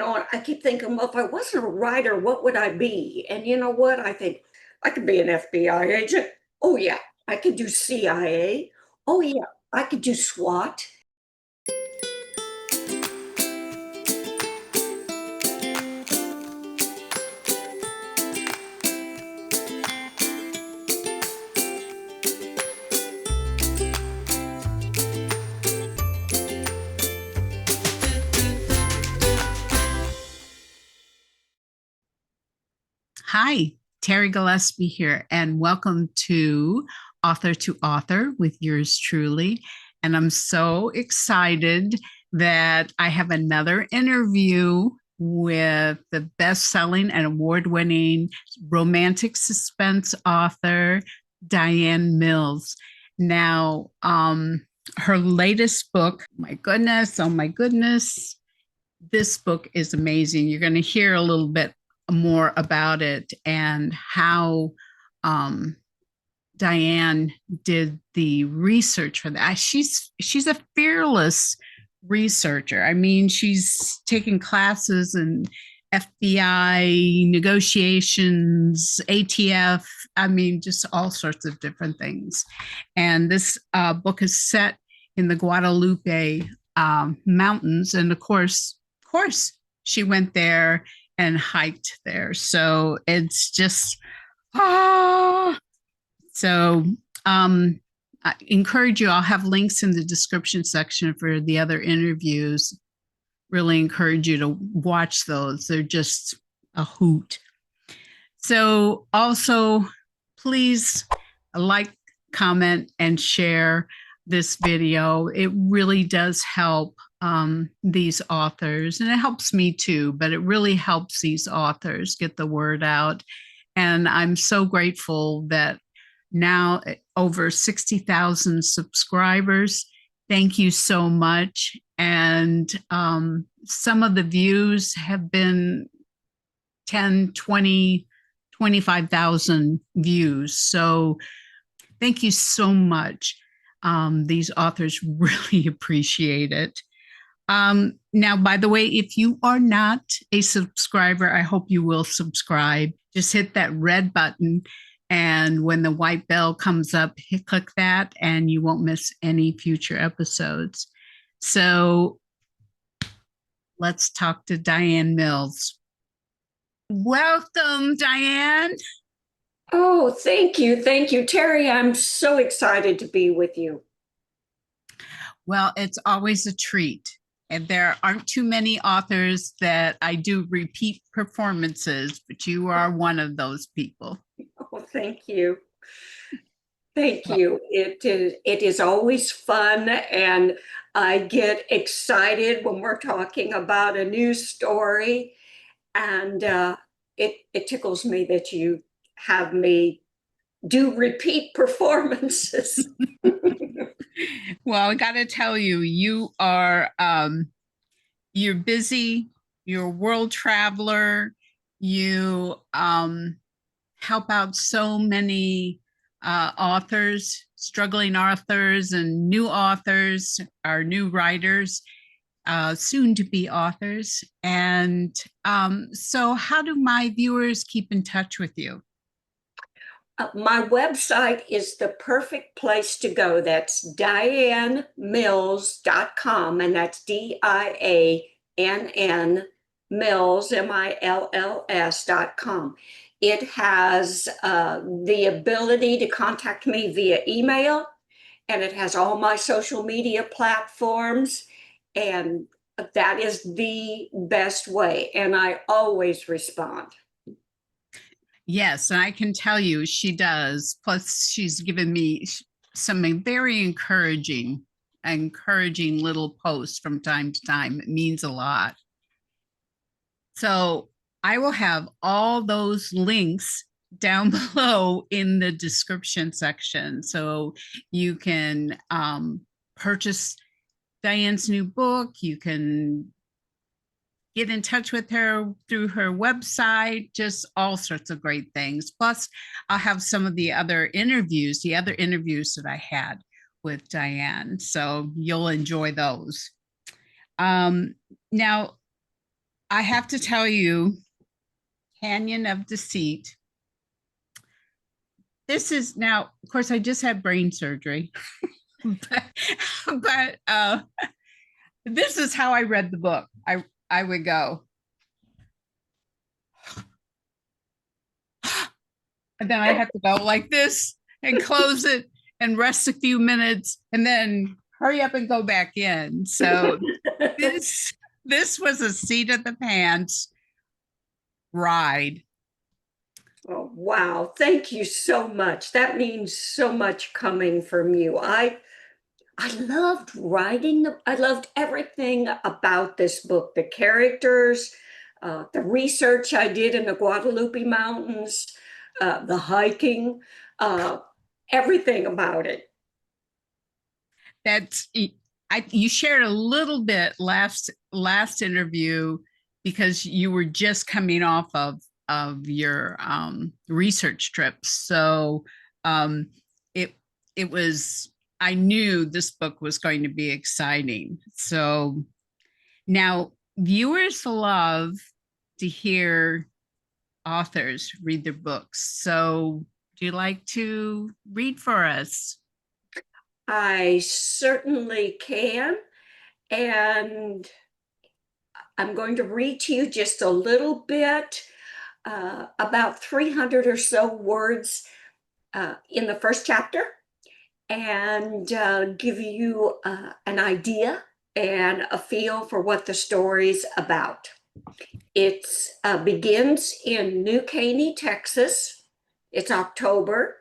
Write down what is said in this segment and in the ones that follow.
I keep thinking, well, if I wasn't a writer, what would I be? And you know what? I think I could be an FBI agent. Oh, yeah. I could do CIA. Oh, yeah. I could do SWAT. Hi, Terri Gillespie here, and welcome to Author2Author with yours truly. And I'm so excited that I have another interview with the best-selling and award-winning romantic suspense author, DiAnn Mills. Now, her latest book, oh my goodness, this book is amazing. You're going to hear a little bit more about it and how DiAnn did the research for that. She's a fearless researcher. I mean, she's taken classes in FBI negotiations, ATF, I mean, just all sorts of different things. And this book is set in the Guadalupe mountains. And of course, she went there and hiked there. So it's just, so I encourage you, I'll have links in the description section for the other interviews. Really encourage you to watch those. They're just a hoot. So also, please like, comment, and share this video. It really does help these authors, and it helps me too, but it really helps these authors get the word out. And I'm so grateful that now over 60,000 subscribers. Thank you so much. And some of the views have been 10, 20, 25,000 views. So thank you so much. These authors really appreciate it. Now, by the way, if you are not a subscriber, I hope you will subscribe. Just hit that red button, and when the white bell comes up, click that, and you won't miss any future episodes. So let's talk to DiAnn Mills. Welcome, DiAnn. Oh, thank you. Thank you, Terri. I'm so excited to be with you. Well, it's always a treat. And there aren't too many authors that I do repeat performances, but you are one of those people. Oh, thank you. Thank you. It is always fun, and I get excited when we're talking about a new story, and it tickles me that you have me do repeat performances. Well, I got to tell you, you are you're busy, you're a world traveler, you help out so many authors, struggling authors and new authors, our new writers, soon to be authors. And so how do my viewers keep in touch with you? My website is the perfect place to go. That's DiAnnMills.com, and that's DIANN Mills, MILLS.com. It has the ability to contact me via email, and it has all my social media platforms, and that is the best way, and I always respond. Yes, and I can tell you she does. Plus, she's given me some very encouraging little posts from time to time. It means a lot. So I will have all those links down below in the description section. So you can purchase DiAnn's new book. You can get in touch with her through her website, just all sorts of great things. Plus, I'll have some of the other interviews that I had with DiAnn. So you'll enjoy those. Now, I have to tell you, Canyon of Deceit. This is now, of course, I just had brain surgery, but this is how I read the book. I would go, and then I have to go like this and close it and rest a few minutes and then hurry up and go back in. So this was a seat of the pants ride. Oh, wow. Thank you so much. That means so much coming from you. I loved writing I loved everything about this book, the characters, the research I did in the Guadalupe Mountains, the hiking, uh, everything about it. That's you shared a little bit last interview because you were just coming off of your research trips. So it it was, I knew this book was going to be exciting. So now viewers love to hear authors read their books. So do you like to read for us? I certainly can. And I'm going to read to you just a little bit, about 300 or so words in the first chapter, and give you an idea and a feel for what the story's about. It begins in New Caney, Texas. It's October,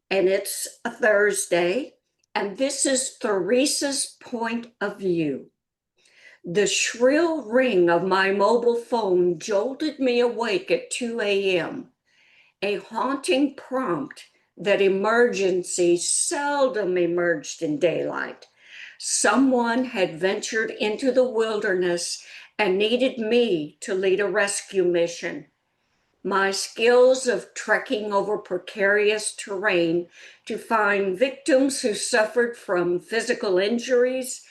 and it's a Thursday, and this is Theresa's point of view. The shrill ring of my mobile phone jolted me awake at 2 a.m., a haunting prompt that emergency seldom emerged in daylight. Someone had ventured into the wilderness and needed me to lead a rescue mission. My skills of trekking over precarious terrain to find victims who suffered from physical injuries,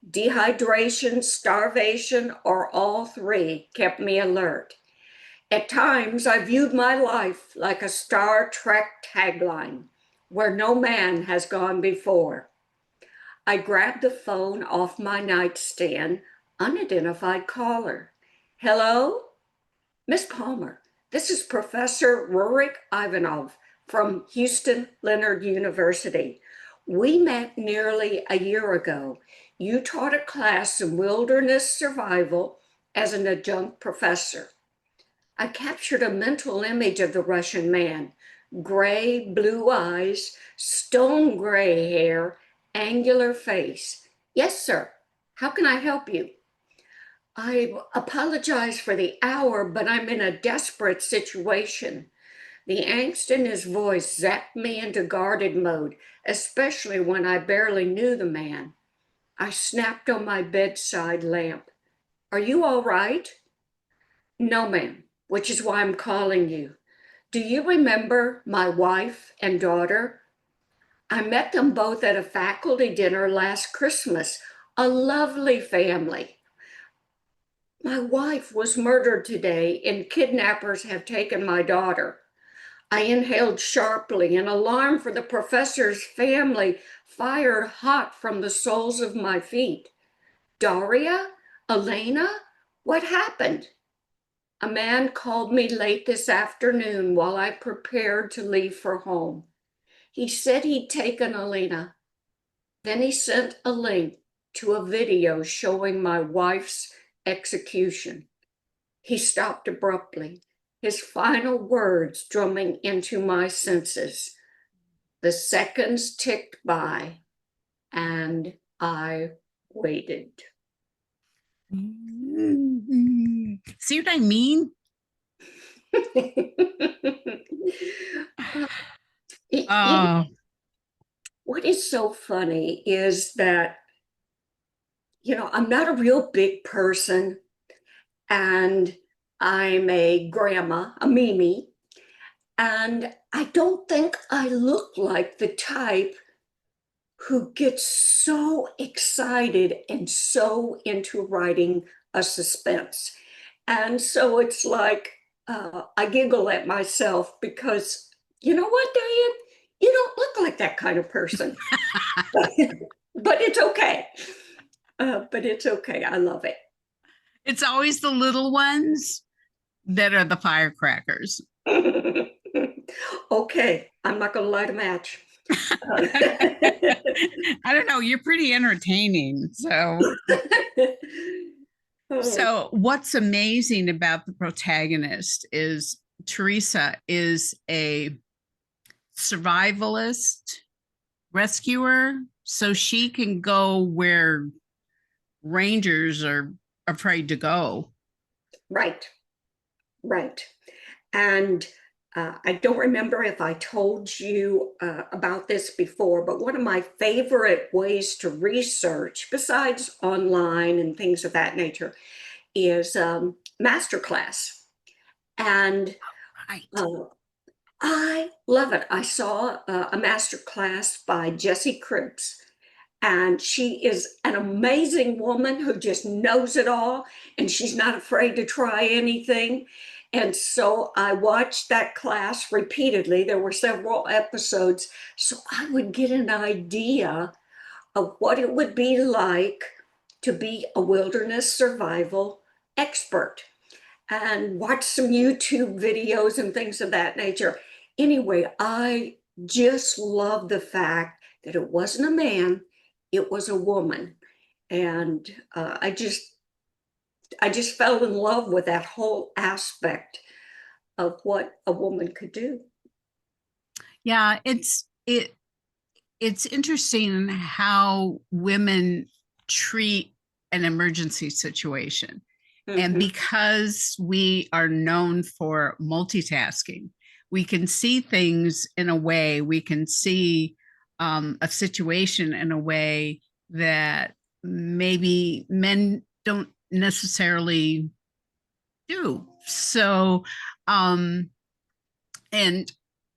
dehydration, starvation, or all three kept me alert. At times, I viewed my life like a Star Trek tagline, where no man has gone before. I grabbed the phone off my nightstand, unidentified caller. Hello? Miss Palmer, this is Professor Rurik Ivanov from Houston Leonard University. We met nearly a year ago. You taught a class in wilderness survival as an adjunct professor. I captured a mental image of the Russian man, gray blue eyes, stone gray hair, angular face. Yes, sir. How can I help you? I apologize for the hour, but I'm in a desperate situation. The angst in his voice zapped me into guarded mode, especially when I barely knew the man. I snapped on my bedside lamp. Are you all right? No, ma'am, which is why I'm calling you. Do you remember my wife and daughter? I met them both at a faculty dinner last Christmas, a lovely family. My wife was murdered today, and kidnappers have taken my daughter. I inhaled sharply. An alarm for the professor's family fired hot from the soles of my feet. Daria? Elena? What happened? A man called me late this afternoon while I prepared to leave for home. He said he'd taken Elena. Then he sent a link to a video showing my wife's execution. He stopped abruptly, his final words drumming into my senses. The seconds ticked by, and I waited. See what I mean? Oh, What is so funny is that, I'm not a real big person, and I'm a grandma, a Mimi, and I don't think I look like the type who gets so excited and so into writing a suspense. And so it's like, I giggle at myself because, you know what, Diane? You don't look like that kind of person. But it's okay. But it's okay. I love it. It's always the little ones that are the firecrackers. Okay, I'm not going to light a match. I don't know. You're pretty entertaining. Oh, So what's amazing about the protagonist is Teresa is a survivalist, rescuer, so she can go where rangers are afraid to go. right, right. And I don't remember if I told you about this before, but one of my favorite ways to research, besides online and things of that nature, is masterclass. And Right. I love it. I saw a masterclass by Jessie Cripps, and she is an amazing woman who just knows it all, and she's not afraid to try anything. And so I watched that class repeatedly. There were several episodes, so I would get an idea of what it would be like to be a wilderness survival expert and watch some YouTube videos and things of that nature. Anyway, I just love the fact that it wasn't a man, it was a woman. And I just fell in love with that whole aspect of what a woman could do. Yeah, it's interesting how women treat an emergency situation. And Mhm. because we are known for multitasking, we can see things in a way, we can see a situation in a way that maybe men don't necessarily do. So, and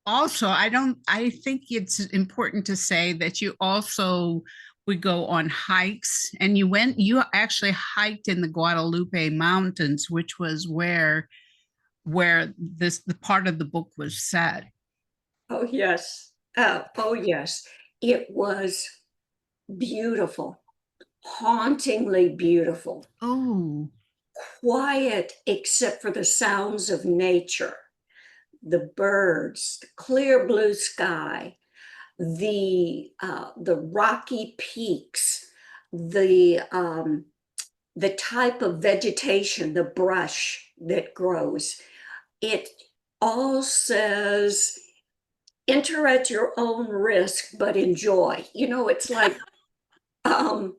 also, I think it's important to say that you also would go on hikes, and you actually hiked in the Guadalupe Mountains, which was where the part of the book was set. Oh, yes. Oh, yes. It was beautiful, hauntingly beautiful, Oh, quiet except for the sounds of nature, the birds, the clear blue sky, the rocky peaks, the type of vegetation, the brush that grows. It all says enter at your own risk, but enjoy. You know, it's like um,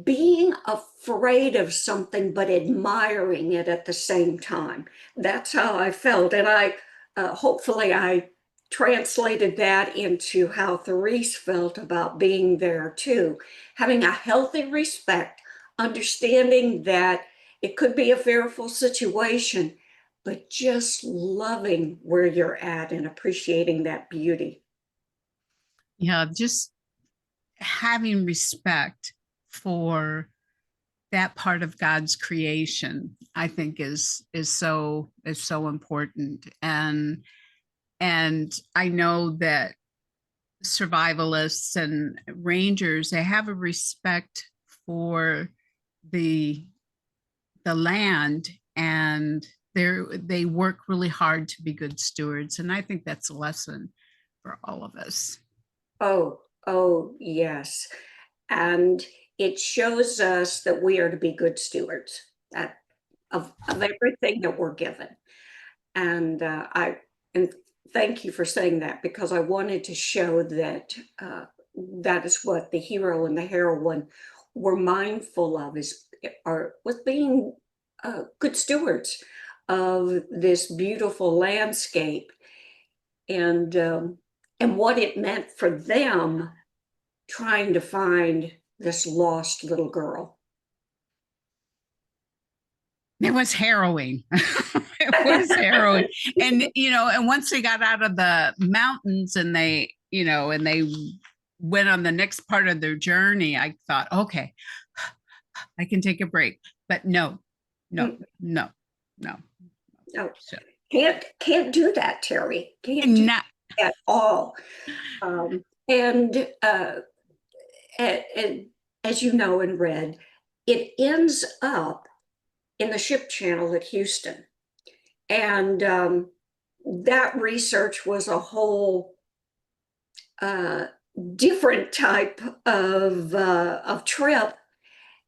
being afraid of something but admiring it at the same time. That's how I felt. And I hopefully I translated that into how Therese felt about being there too. Having a healthy respect, understanding that it could be a fearful situation, but just loving where you're at and appreciating that beauty. yeah, just having respect for that part of God's creation, I think is so important. And I know that survivalists and rangers, they have a respect for the the land, and they work really hard to be good stewards. And I think that's a lesson for all of us. Oh, yes. And it shows us that we are to be good stewards that, of everything that we're given. And and thank you for saying that because I wanted to show that that is what the hero and the heroine were mindful of was being good stewards of this beautiful landscape and um, and what it meant for them trying to find this lost little girl. It was harrowing. It was harrowing. And and once they got out of the mountains and they went on the next part of their journey, I thought, okay, I can take a break. But no, no, no, no. No, So, can't do that, Terri. Can't do not, that at all. And and as you know and read, it ends up in the ship channel at Houston. And that research was a whole different type of trip.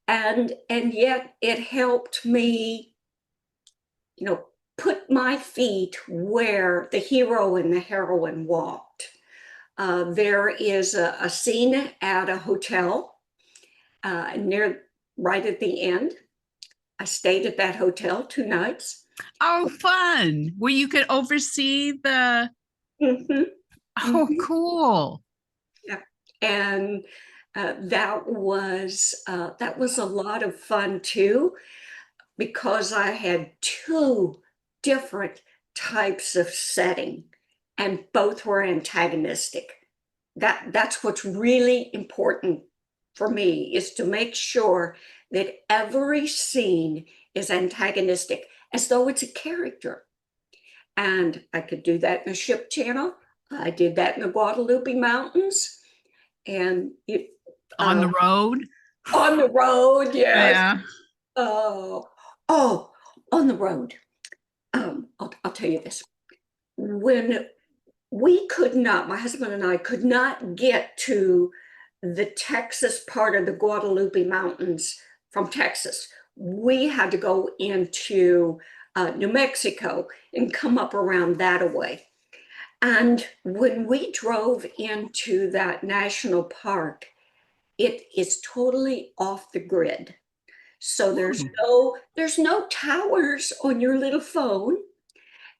And yet it helped me, put my feet where the hero and the heroine walked. There is a scene at a hotel right at the end. I stayed at that hotel 2 nights. oh, fun. Where you could oversee the, Mhm, oh, mhm. cool. Yeah. And that was a lot of fun too, because I had 2 different types of setting, and both were antagonistic. That's what's really important for me, is to make sure that every scene is antagonistic, as though it's a character. And I could do that in the ship channel. I did that in the Guadalupe Mountains, and On the road. on the road, yes. Yeah. Oh, oh, on the road. I'll tell you this. When we could not, my husband and I could not get to the Texas part of the Guadalupe Mountains from Texas. We had to go into New Mexico and come up around that way. And when we drove into that national park, it is totally off the grid. So there's no towers on your little phone,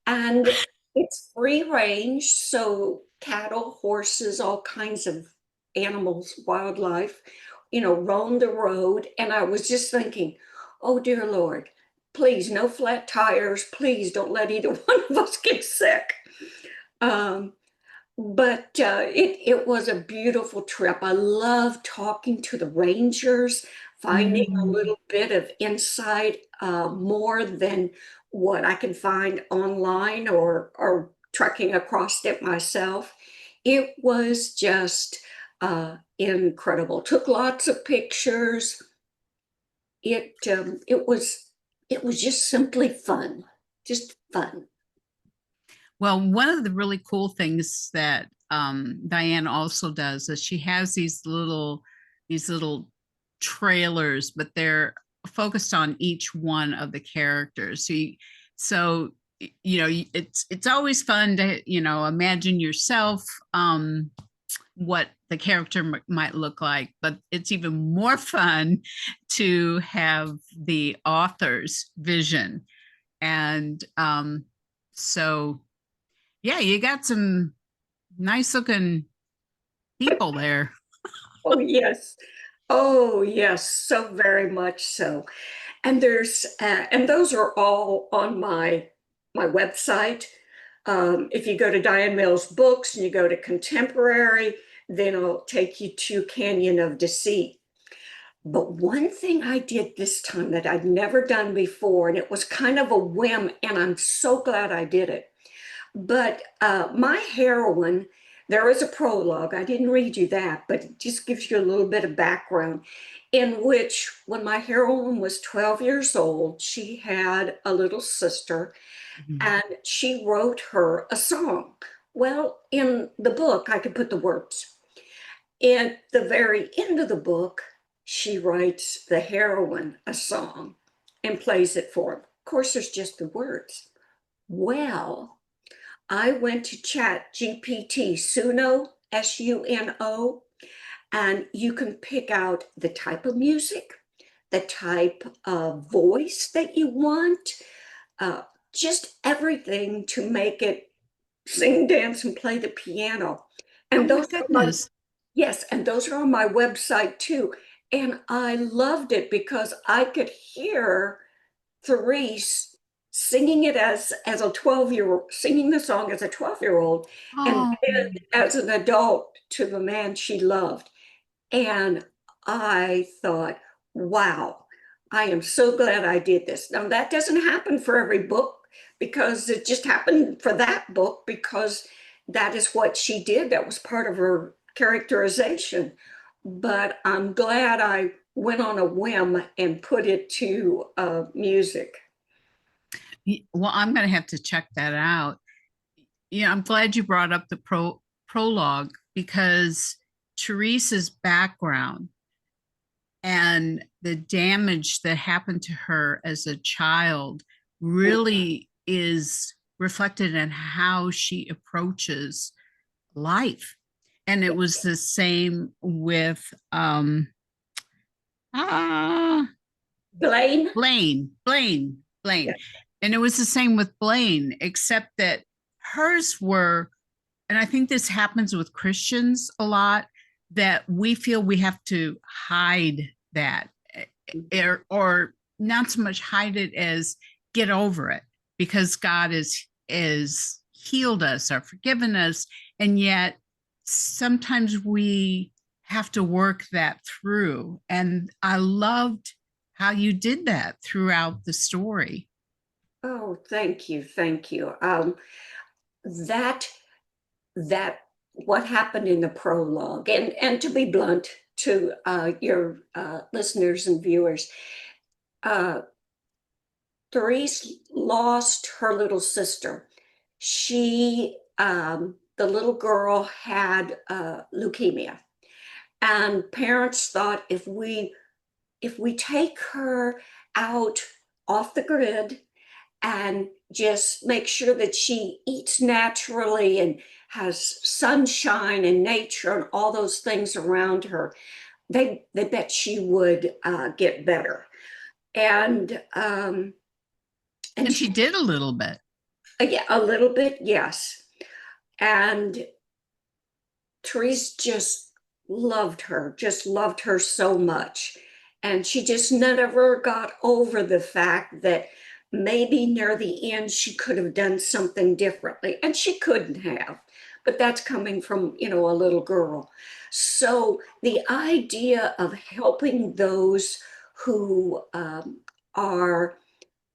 and it's free range. So cattle, horses, all kinds of animals, wildlife, roam the road. And I was just thinking, oh dear Lord, please, no flat tires. Please don't let either one of us get sick. Um, but it was a beautiful trip. I love talking to the rangers, finding a Mm. little bit of insight, more than what I can find online or trekking across it myself. It was just incredible. Took lots of pictures. It was just simply fun, just fun. Well, one of the really cool things that DiAnn also does is she has these little trailers, but they're focused on each one of the characters. So it's always fun to imagine yourself what the character might look like, but it's even more fun to have the author's vision. And so yeah, you got some nice looking people there. Oh, yes. Oh, yes, so very much so. And those are all on my website. If you go to DiAnn Mills Books and you go to Contemporary, then it'll take you to Canyon of Deceit. But one thing I did this time that I'd never done before, and it was kind of a whim, and I'm so glad I did it. But my heroine, there is a prologue. I didn't read you that, but it just gives you a little bit of background, in which when my heroine was 12 years old, she had a little sister, Mhm. and she wrote her a song. Well, in the book, I could put the words. At the very end of the book, she writes the heroine a song and plays it for him. Of course, there's just the words. Well, I went to Chat GPT, Suno, Suno, and you can pick out the type of music, the type of voice that you want, uh, just everything to make it sing, dance, and play the piano. Oh And my those are my, goodness. yes, and those are on my website too. And I loved it because I could hear Therese singing it as a 12-year-old, singing the song as a 12-year-old, and Oh, then as an adult to the man she loved. And I thought, wow, I am so glad I did this. Now, that doesn't happen for every book because it just happened for that book because that is what she did. That was part of her characterization. But I'm glad I went on a whim and put it to music. Well, I'm going to have to check that out. Yeah, I'm glad you brought up the prologue because Teresa's background and the damage that happened to her as a child really is reflected in how she approaches life. And it was the same with Blane? Blane. And it was the same with Blane, except that hers were, and I think this happens with Christians a lot, that we feel we have to hide that, or not so much hide it as get over it because God is healed us or forgiven us. And yet sometimes we have to work that through. And I loved how you did that throughout the story. Oh, thank you. Thank you. That what happened in the prologue, and to be blunt to your listeners and viewers, Therese lost her little sister. She, the little girl had leukemia, and parents thought if we take her out off the grid and just make sure that she eats naturally and has sunshine and nature and all those things around her, they bet she would get better. And And she did a little bit. Yeah, a little bit, yes. And Therese just loved her so much. And she just never got over the fact that maybe near the end she could have done something differently. And she couldn't have, but that's coming from, a little girl. So the idea of helping those who are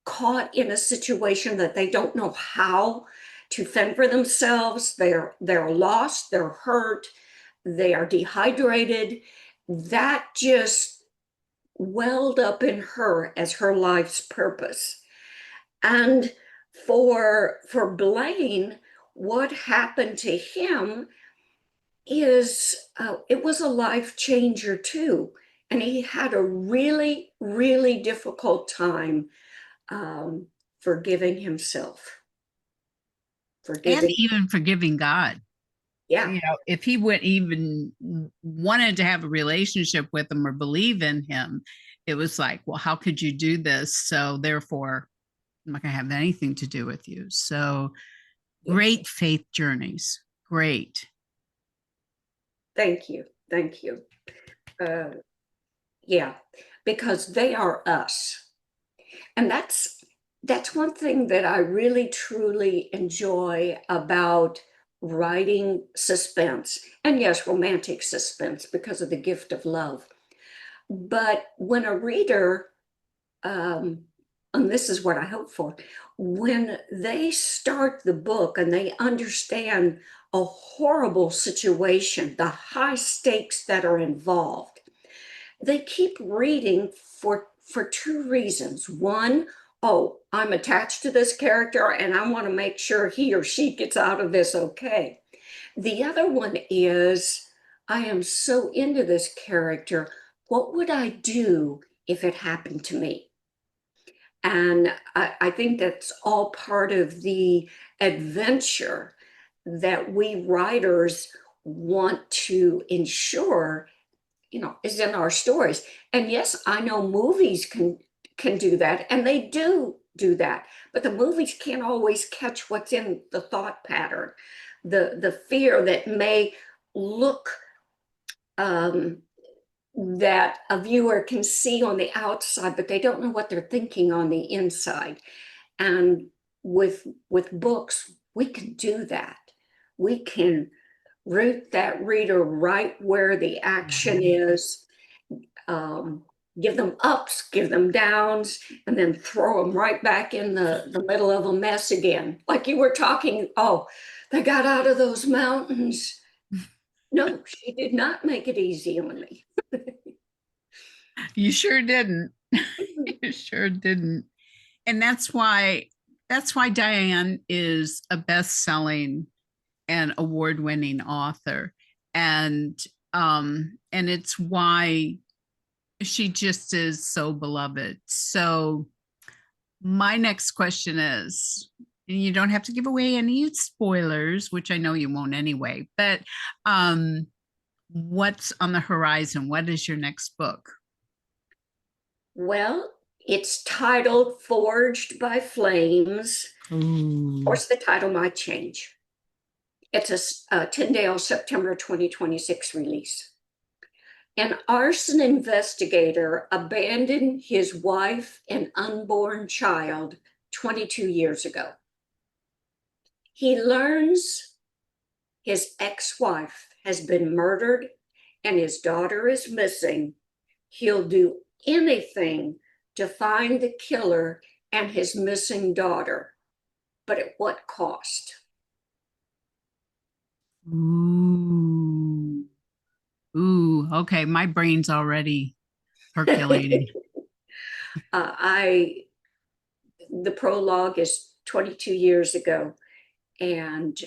caught in a situation that they don't know how to fend for themselves, they're lost, they're hurt, they are dehydrated, that just welled up in her as her life's purpose. And for Blane, what happened to him is it was a life changer too. And he had a really, really difficult time forgiving himself. And even forgiving God. Yeah. If he would even wanted to have a relationship with him or believe in him, it was like, well, how could you do this? So therefore, I'm not going to have anything to do with you. So great faith journeys. Great. Thank you. Thank you. Yeah, because they are us. And that's one thing that I really truly enjoy about writing suspense. And yes, romantic suspense because of the gift of love. But when a reader, and this is what I hope for, when they start the book and they understand a horrible situation, the high stakes that are involved, they keep reading for two reasons. One, oh, I'm attached to this character and I want to make sure he or she gets out of this okay. The other one is, I am so into this character. What would I do if it happened to me? And I think that's all part of the adventure that we writers want to ensure, is in our stories. And yes, I know movies can do that, and they do that, but the movies can't always catch what's in the thought pattern, the fear that may look that a viewer can see on the outside, but they don't know what they're thinking on the inside. And with books, we can do that. We can root that reader right where the action is. give them ups, give them downs, and then throw them right back in the middle of a mess again. Like you were talking, oh, they got out of those mountains. No, she did not make it easy on me. You sure didn't. You sure didn't. And that's why DiAnn is a best-selling and award-winning author. And it's why she just is so beloved. So my next question is, and you don't have to give away any spoilers, which I know you won't anyway, but what's on the horizon? What is your next book? Well, it's titled Forged by Flames. Ooh. Of course, the title might change. It's a Tyndale September 2026 release. An arson investigator abandoned his wife and unborn child 22 years ago. He learns his ex-wife has been murdered and his daughter is missing. He'll do anything to find the killer and his missing daughter, but at what cost? Ooh. Ooh, okay. My brain's already percolating. The prologue is 22 years ago, and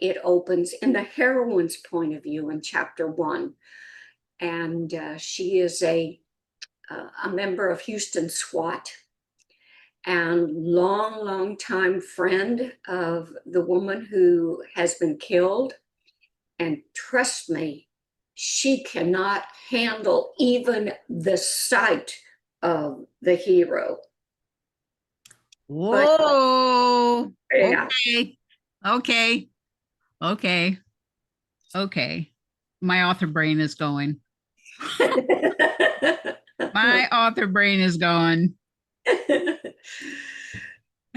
it opens in the heroine's point of view in chapter 1. And she is a member of Houston SWAT and long time friend of the woman who has been killed. And trust me, she cannot handle even the sight of the hero. Whoa. But, yeah. Okay. My author brain is going. My author brain is going.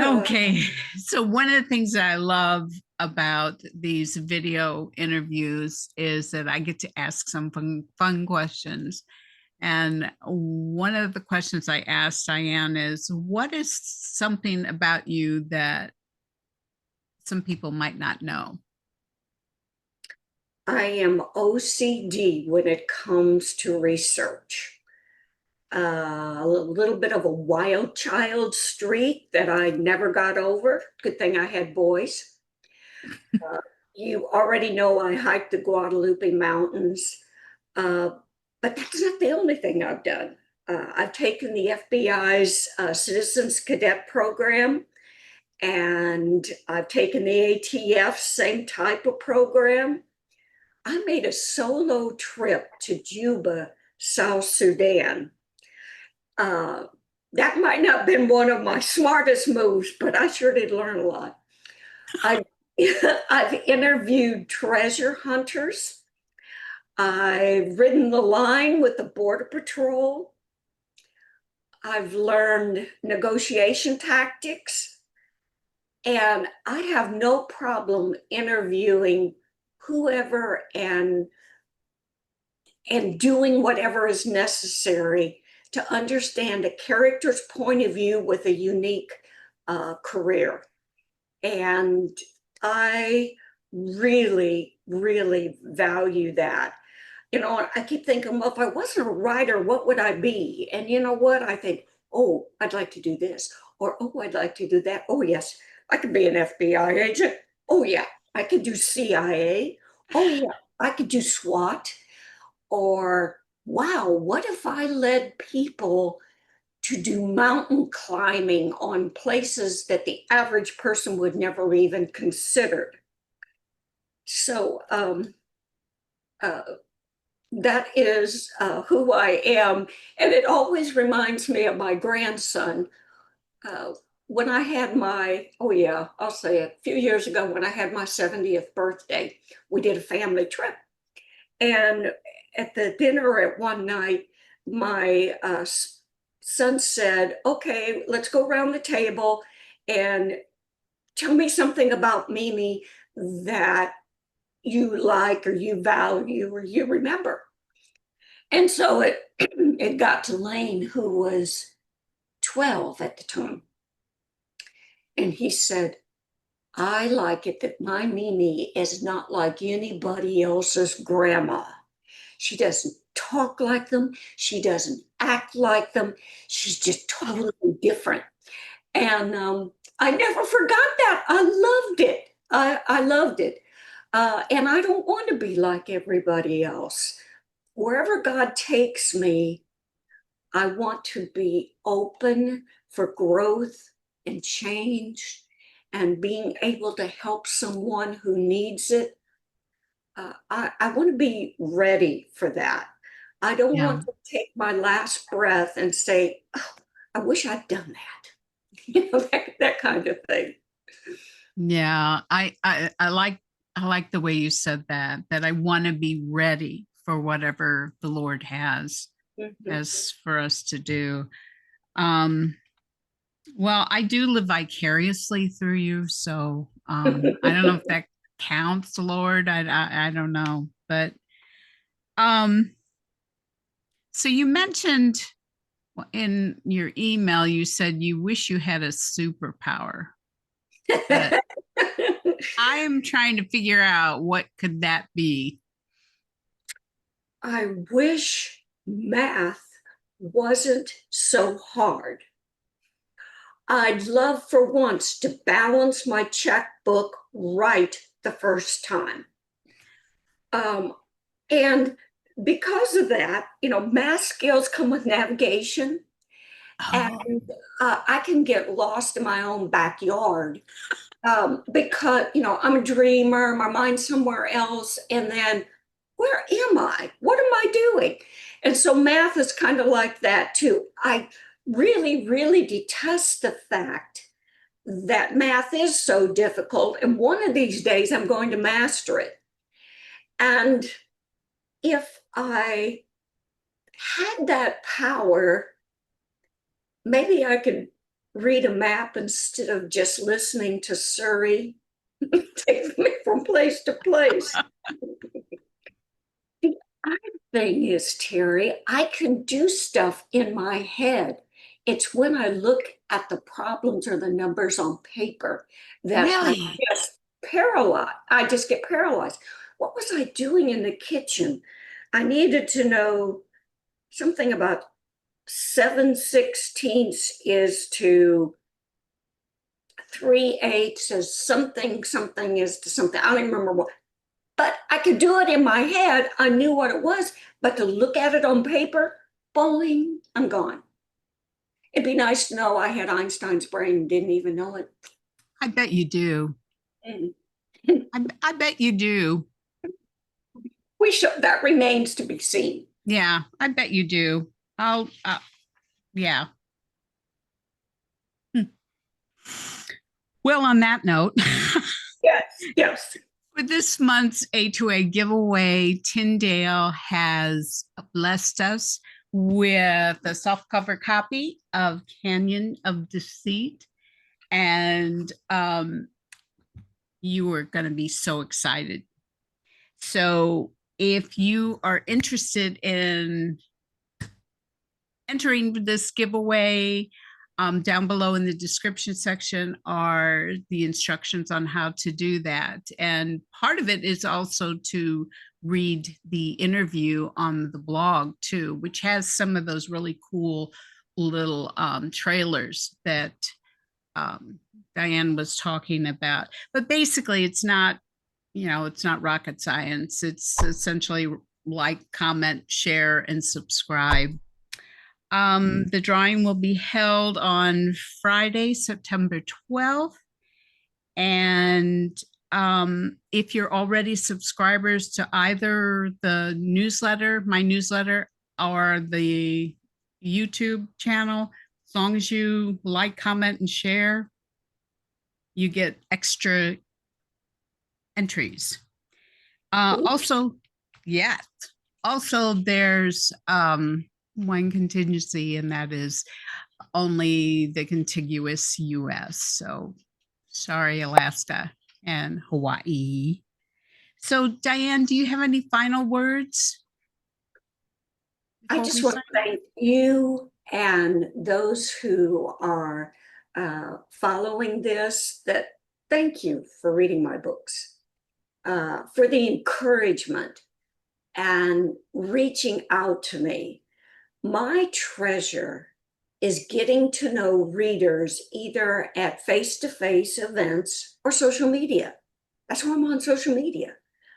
Okay. So one of the things that I love about these video interviews is that I get to ask some fun questions. And one of the questions I asked DiAnn is, what is something about you that some people might not know? I am OCD when it comes to research. A little bit of a wild child streak that I never got over. Good thing I had boys. You already know I hiked the Guadalupe Mountains, but that's not the only thing I've done. I've taken the FBI's Citizens Cadet Program, and I've taken the ATF, same type of program. I made a solo trip to Juba, South Sudan. That might not have been one of my smartest moves, but I sure did learn a lot. I've interviewed treasure hunters. I've ridden the line with the Border Patrol. I've learned negotiation tactics. And I have no problem interviewing whoever and doing whatever is necessary to understand a character's point of view with a unique career. And I really value that. You know, I keep thinking, well, if I wasn't a writer, what would I be? And you know what? I think, oh, I'd like to do this. Or, oh, I'd like to do that. Oh, yes, I could be an FBI agent. Oh, yeah, I could do CIA. Oh, yeah, I could do SWAT. Or, wow, what if I led people to do mountain climbing on places that the average person would never even consider? So that is who I am. And it always reminds me of my grandson. When I had my, oh yeah, I'll say it, a few years ago when I had my 70th birthday, we did a family trip. And at the dinner at one night, my son said, okay, let's go around the table and tell me something about Mimi that you like or you value or you remember. And so it got to Lane, who was 12 at the time. And he said, I like it that my Mimi is not like anybody else's grandma. She doesn't talk like them. She doesn't act like them. She's just totally different. And I never forgot that. I loved it. I loved it. And I don't want to be like everybody else. Wherever God takes me, I want to be open for growth and change and being able to help someone who needs it. I want to be ready for that. I don't Yeah. want to take my last breath and say, oh, I wish I'd done that. You know, that kind of thing. Yeah. I like the way you said that I want to be ready for whatever the Lord has Mhm. as for us to do. Well, I do live vicariously through you, so I don't know if that counts, Lord. I don't know, but um, so you mentioned in your email, you said you wish you had a superpower, but I am trying to figure out what could that be. I wish math wasn't so hard. I'd love for once to balance my checkbook right the first time. Um, and because of that, you know, math skills come with navigation, Oh, and I can get lost in my own backyard because, you know, I'm a dreamer, my mind's somewhere else, and then where am I? What am I doing? And so math is kind of like that too. I really, really detest the fact that math is so difficult, and one of these days I'm going to master it. And if I had that power, maybe I could read a map instead of just listening to Surrey take me from place to place. The other thing is, Terri, I can do stuff in my head. It's when I look at the problems or the numbers on paper that really? I just get paralyzed. What was I doing in the kitchen? I needed to know something about 7/16 is to 3/8 is something, something is to something. I don't even remember what, but I could do it in my head. I knew what it was, but to look at it on paper, boing, I'm gone. It'd be nice to know I had Einstein's brain and didn't even know it. I bet you do. Mm. I bet you do. That remains to be seen. Yeah, I bet you do. Yeah. Hmm. Well, on that note, Yes, yes. for this month's A2A giveaway, Tyndale has blessed us with a softcover copy of Canyon of Deceit. And you are going to be so excited. So if you are interested in entering this giveaway, down below in the description section are the instructions on how to do that. And part of it is also to read the interview on the blog too, which has some of those really cool little trailers that DiAnn was talking about. But basically, it's not, it's not rocket science. It's essentially like, comment, share, and subscribe. The drawing will be held on Friday, September 12th. And if you're already subscribers to either the newsletter, my newsletter, or the YouTube channel, as long as you like, comment, and share, you get extra entries. Also, yes. Also, there's one contingency, and that is only the contiguous US. So sorry, Alaska and Hawaii. So, DiAnn, do you have any final words? I just want to thank you and those who are following this, that thank you for reading my books, for the encouragement and reaching out to me. My treasure is getting to know readers either at face-to-face events or social media. That's why I'm on social media.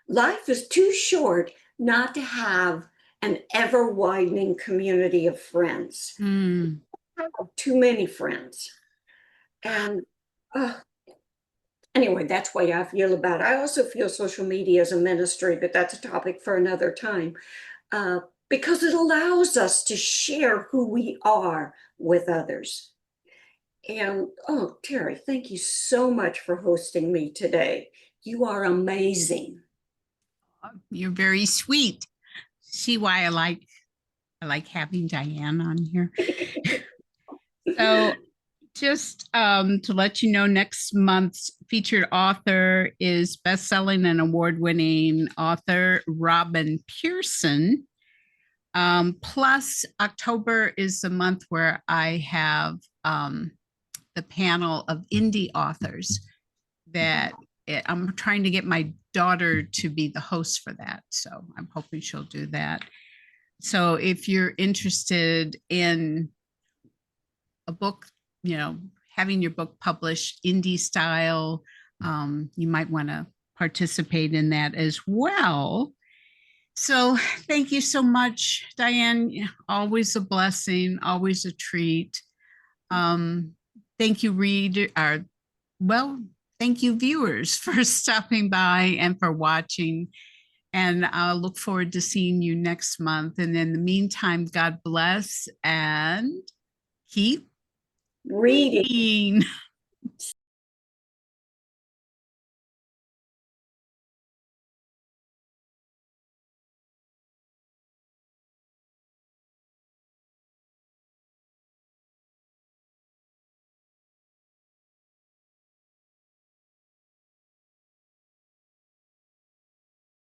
Life is too short not to have an ever-widening community of friends. Mm. I have too many friends. And anyway, that's the way I feel about it. I also feel social media is a ministry, but that's a topic for another time. Because it allows us to share who we are with others. And oh, Terri, thank you so much for hosting me today. You are amazing. You're very sweet. See why I like having DiAnn on here. So just to let you know, next month's featured author is best-selling and award-winning author Robin Pearson. Plus, October is the month where I have the panel of indie authors that I'm trying to get my daughter to be the host for that. So I'm hoping she'll do that. So if you're interested in a book, you know, having your book published indie style, you might want to participate in that as well. So thank you so much, DiAnn. Always a blessing, always a treat. Thank you, thank you, viewers, for stopping by and for watching. And I'll look forward to seeing you next month. And in the meantime, God bless and keep Reading.